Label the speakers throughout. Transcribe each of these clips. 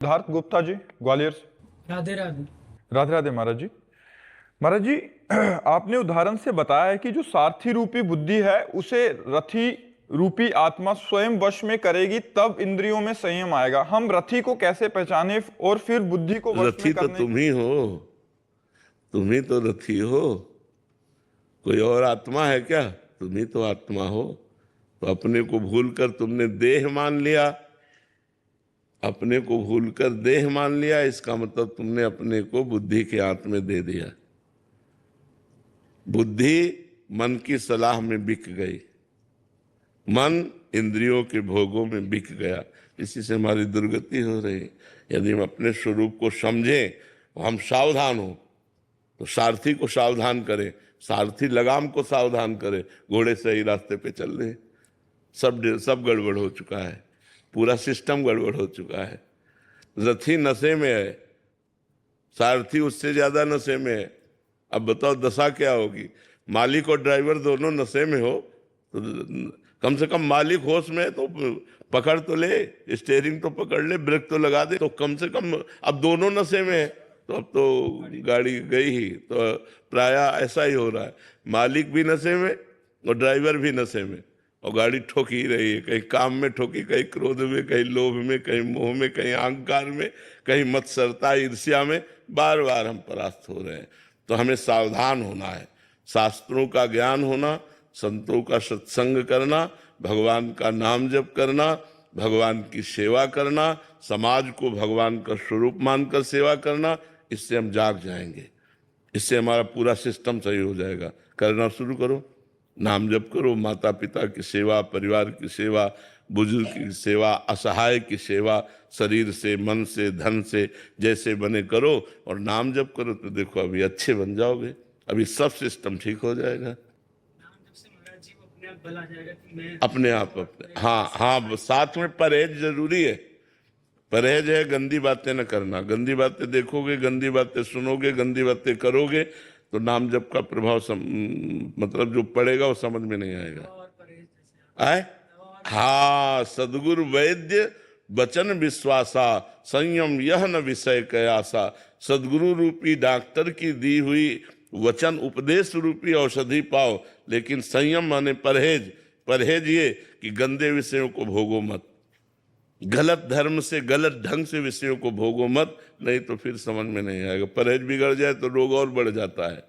Speaker 1: सिद्धार्थ गुप्ता जी, ग्वालियर से।
Speaker 2: राधे राधे।
Speaker 1: राधे राधे महाराज जी। महाराज जी, आपने उदाहरण से बताया है कि जो सारथी रूपी बुद्धि है उसे रथी रूपी आत्मा स्वयं वश में करेगी, तब इंद्रियों में संयम आएगा। हम रथी को कैसे पहचाने और फिर बुद्धि को वश में
Speaker 3: रथी तो
Speaker 1: करने
Speaker 3: तुम ही हो, तुम ही तो रथी हो। कोई और आत्मा है क्या? तुम ही तो आत्मा हो। तो अपने को भूलकर तुमने देह मान लिया, अपने को भूलकर देह मान लिया, इसका मतलब तुमने अपने को बुद्धि के हाथ में दे दिया। बुद्धि मन की सलाह में बिक गई, मन इंद्रियों के भोगों में बिक गया। इसी से हमारी दुर्गति हो रही। यदि हम अपने स्वरूप को समझें, हम सावधान हो, तो सारथी को सावधान करें, सारथी लगाम को सावधान करे, घोड़े सही रास्ते पे चल रहे। सब गड़बड़ हो चुका है, पूरा सिस्टम गड़बड़ हो चुका है। रथी नशे में है, सारथी उससे ज्यादा नशे में है। अब बताओ दशा क्या होगी? मालिक और ड्राइवर दोनों नशे में हो तो कम से कम मालिक होश में है तो पकड़ तो ले, स्टेयरिंग तो पकड़ ले, ब्रेक तो लगा दे, तो कम से कम। अब दोनों नशे में है तो अब तो गाड़ी गई ही। तो प्रायः ऐसा ही हो रहा है, मालिक भी नशे में और ड्राइवर भी नशे में, और गाड़ी ठोक ही रही है। कहीं काम में ठोकी, कहीं क्रोध में, कहीं लोभ में, कहीं मोह में, कहीं अहंकार में, कहीं मत्सरता ईर्ष्या में। बार बार हम परास्त हो रहे हैं। तो हमें सावधान होना है, शास्त्रों का ज्ञान होना, संतों का सत्संग करना, भगवान का नाम जप करना, भगवान की सेवा करना, समाज को भगवान का स्वरूप मानकर सेवा करना। इससे हम जाग जाएंगे, इससे हमारा पूरा सिस्टम सही हो जाएगा। करना शुरू करो, नाम जप करो, माता पिता की सेवा, परिवार की सेवा, बुजुर्ग की सेवा, असहाय की सेवा, शरीर से, मन से, धन से जैसे बने करो, और नाम जप करो तो देखो अभी अच्छे बन जाओगे, अभी सब सिस्टम ठीक हो जाएगा अपने आप। हाँ हाँ, साथ में परहेज जरूरी है। परहेज है, गंदी बातें न करना। गंदी बातें देखोगे, गंदी बातें सुनोगे, गंदी बातें करोगे तो नाम जप का प्रभाव मतलब जो पड़ेगा वो समझ में नहीं आएगा। आए हाँ, सदगुरु वैद्य वचन विश्वासा, संयम यह न विषय कयासा। सदगुरु रूपी डॉक्टर की दी हुई वचन उपदेश रूपी औषधि पाओ, लेकिन संयम माने परहेज। परहेज ये कि गंदे विषयों को भोगो मत, गलत धर्म से, गलत ढंग से विषयों को भोगो मत, नहीं तो फिर समझ में नहीं आएगा। परहेज बिगड़ जाए तो रोग और बढ़ जाता है।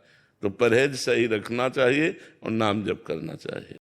Speaker 3: तो परहेज सही रखना चाहिए और नाम जप करना चाहिए।